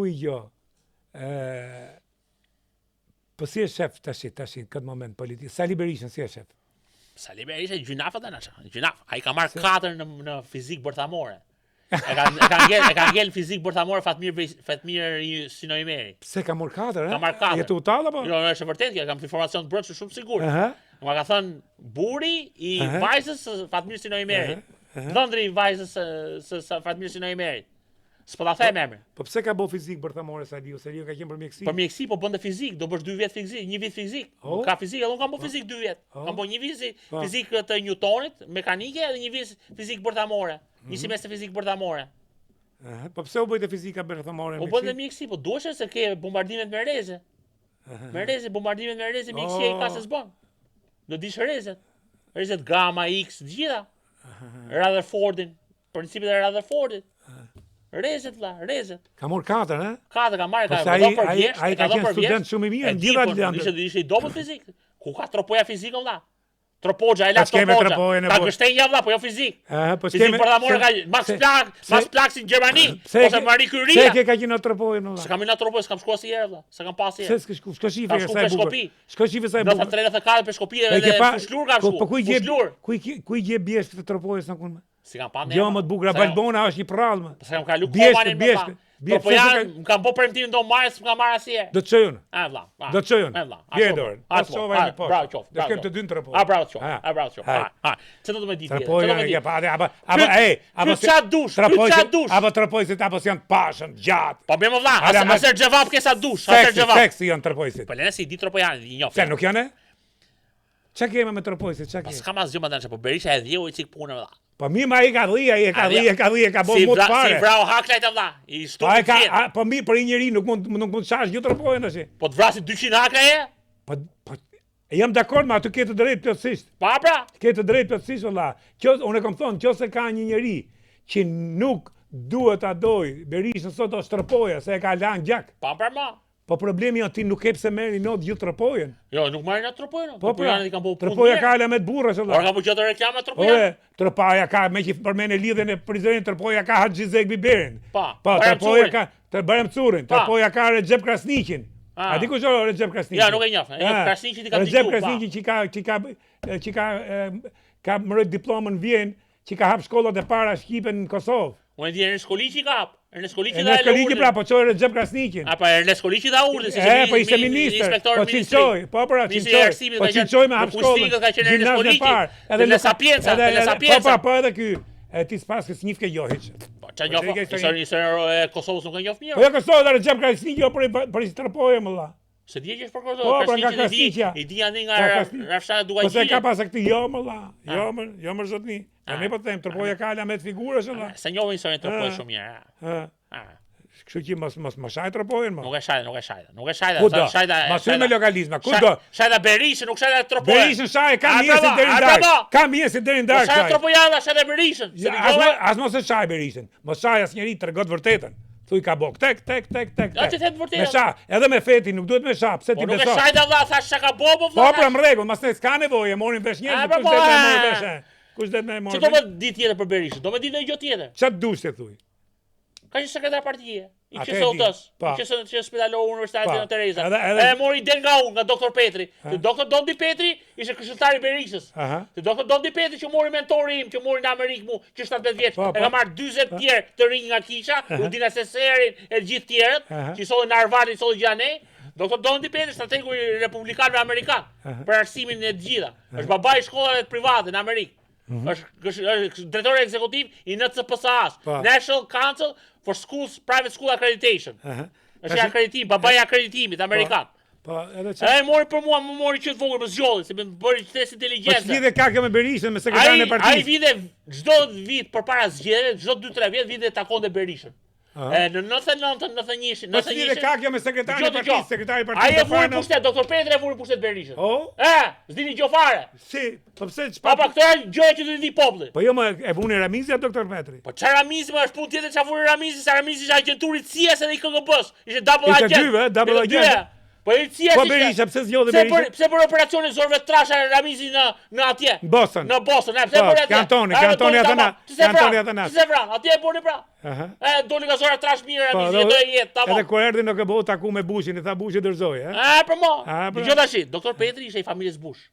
Jo. Po si e shef tash këtë moment politik? Sali Berishën si e shef? Sali Berisha gjynafat e nasha. Gjynaf. Ai ka marrë 4 në fizik bërthamore. E ka ngel fizik bërthamore Fatmir Sinoimeri. Pse ka marrë 4, Ka marrë 4. Jetu utall apo? Jo, është vërtet, kam informacion të brendshëm shumë sigurt. Ma ka thënë buri i vajzës së Fatmir Sinoimeri. Dhëndri i vajzës së Fatmir Sinoimeri. S'po ta them emrin. Po pse ka bë fizik bërthamore Saliu? Saliu ka qenë për mjeksi. Për mjeksi po bënte fizik, do bësh 2 vjet fizik, 1 vit fizik. Ka fizik, edhe unë kam bë fizik 2 vjet. Kam bë 1 vit fizik të Newtonit, mekanike, edhe 1 vit fizik bërthamore. Një semestër fizik bërthamore. Po pse u bëjte fizika bërthamore? U bënte mjeksi, po duhej se ke bombardimet me reze. Me reze, bombardimet me reze, mjeksia i ka se s'bën. Do dish rezet. Rezet gamma, X, të gjitha. Rutherfordin, principet e Rutherfordit. Rezet rezet. Ka marrë 4, ha? 4 ka marrë, ai ka qenë student shumë i mirë në gjitha lëndët. Ishte i dobët fizik. Ku ka tropoja fizikë valla? Tropoja, ai la tropoja. Ka gështenja valla, po jo fizik. Po fizik bërthamore ka Max Planck si në Gjermani, ose Marie Curie. Se ke ka qenë në tropojën valla? Se kam në tropojë, s'kam shkuar asnjëherë valla. Se kam pas herë. Se s'ka shifë sa e bukur. S'ka shifë sa e bukur. 93-94 për Shkopi edhe Fushlur ka shkuar. Po ku i gje biesh të tropojës në kun? Si kam pa ne. Jo më të bukur, Balbona është një prallë. Se kam kalu komanin më pa. Po janë, më kam bë premtimin do marrë, s'm kam marrë asnjë. Do të çojun. Vlla. Do të çojun. Vlla. Vjedor. Pasova më poshtë. Bravo qof. Do kem të dy në tropojë. Bravo qof. Bravo qof. Çfarë do të më di ti? Apo tropojësit apo janë të pashën, gjatë. Po bëjmë vlla, asë xhevap ke sa dush, asë xhevap. Seksi janë tropojësit. Po lënë si di tropojanë, i njoh. Se nuk janë? Çka kemi me tropojësit, çka kemi? Pas kam asgjë më tani, po Berisha e dhjeu i çik punën valla. Po mi ma i ka dhia, ka bërë mot fare. Si vrau haklajt valla, i stupid fjet. Po mi për një njeri nuk mund shash gjithë tropojën tash. Po të vrasin 200 haklaje? Po jam dakord, ma aty ke të drejtë plotësisht. Pa pra. Ke të drejtë plotësisht valla. Unë kam thonë, nëse ka një njeri që nuk duhet ta doj, Berishën sot është tropoja se e ka lanë gjak. Pa pra ma. Po problemi ti nuk e pse merri not gjithë tropojën. Jo, nuk marrin atë tropojën. Po janë i kanë bëu punë. Tropoja ka ala me të burrë valla. Ora ka bëu gjatë reklama tropojën. Tropoja ka me që përmend lidhjen e prizrenit, tropoja ka Haxhi Zek Biberin. Po, tropoja ka të Barem Curin, tropoja ka Recep Krasniqin. A di kush është Recep Krasniqi? Ja, nuk e njoh. Krasniqi i ka Recep Krasniqi ka mërë diplomën në Vjenë, që ka hap shkollat e para shqipe në Kosovë. Unë di Ernest Koliqi ka hap. Ernest Koliqi dha urdhën. Pra, po çoj Recep Krasniqin. Po Ernest Koliqi dha urdhën si po ishte ministër. Po çoj, po çoj. Po çoj me hap shkollën. Ka qenë Ernest Koliqi. Edhe në Sapienza, Po edhe ky. Ti s'pas që s'njif ke jo hiç. Po çaj njoh. Historia e Kosovës nuk e njoh mirë. Po jo Kosovë dha Recep Krasniqi jo për tropojë më valla. Se di që është për Kosovë, Krasniqi i di anë nga rafshata duaj. Po se ka pas këtë jo më valla. Jo më zotni. Ne po them tropoja ka ala me figurësh valla. Se njohin historinë tropojë shumë mirë. Kështu që mos shaj tropojën më. Nuk e shajta. Mos me lokalizma. Kudo? Shajta Berishën, nuk shajta tropojën. Berishën shaj, ka mjesin deri në darkë. Ka mjesin deri në darkë. Shajta tropojën, shajta Berishën. As mos e shaj Berishën. Mos shaj asnjëri tregot vërtetën. Thuj ka bok, tek. Ja ti them vërtetën. Me sha, edhe me fetin nuk duhet me sha, pse ti beson? Po nuk e shajta valla, thash çka ka bobo valla. Po në rregull, mos ne s'ka nevojë, morin vesh njerëz, kush do të marrë vesh? Kush do të më marrë? Ço do më di tjetër për Berishën? Do më di ndonjë gjë tjetër. Çfarë dush ti thuj? Ka një sekretar partie. I QSOT-s. I QSOT Spitalor Universitatit në Tereza. E mori del nga doktor Petri. Te doktor Dondi Petri ishte këshilltari i Berishës. Te doktor Dondi Petri që mori mentori im, që mori në Amerikë mu, që 17 vjeç. E ka marrë 40 tjerë të rinj nga kisha, Udina Seserin e gjithë tjerët, që solli në Harvard, solli gjanë. Doktor Dondi Petri, strategu i republikanëve amerikan, për arsimin e gjitha. Është babai i shkollave private në Amerikë. Është drejtori ekzekutiv i NCPSA-s, National Council for Schools Private School Accreditation. Është akreditim, babai i akreditimit amerikan. Po, edhe çfarë? Ai mori për mua, më mori që të vogël për zgjolli, se më bëri test inteligjencë. Po lidhe ka me Berishën, me sekretarin e partisë. Ai vinte çdo vit përpara zgjedhjeve, çdo 2-3 vjet vinte takonte Berishën. Në 99, 91, Po lidhe ka me sekretarin e partisë, sekretari i partisë. Ai e vuri pushtet, doktor Petri e vuri pushtet Berishën. S'dini gjë fare. Si, po pse çfarë? Po këto janë gjëra që do të di populli. Po jo më e vuni Ramizia doktor Petri. Po çfarë Ramizi më është punë tjetër çfarë vuri Ramizi, sa Ramizi ishte agjenturit CIA-s edhe i KGB-s. Ishte double agent. Double agent. Policia po Berisha, pse zgjodhi Berisha? Pse për operacionin zorve trasha Ramizi në atje? Në Boston. Në Boston, pse për atje? Kantoni Atanat. Pse vran? Atje e boni pra. Doli nga zora trash mirë Ramizi, do e jetë, tamam. Edhe kur erdhi në KBO taku me Bushin, i tha Bushi dorëzoi, për mo. Dëgjoj tash, doktor Petri ishte i familjes Bush.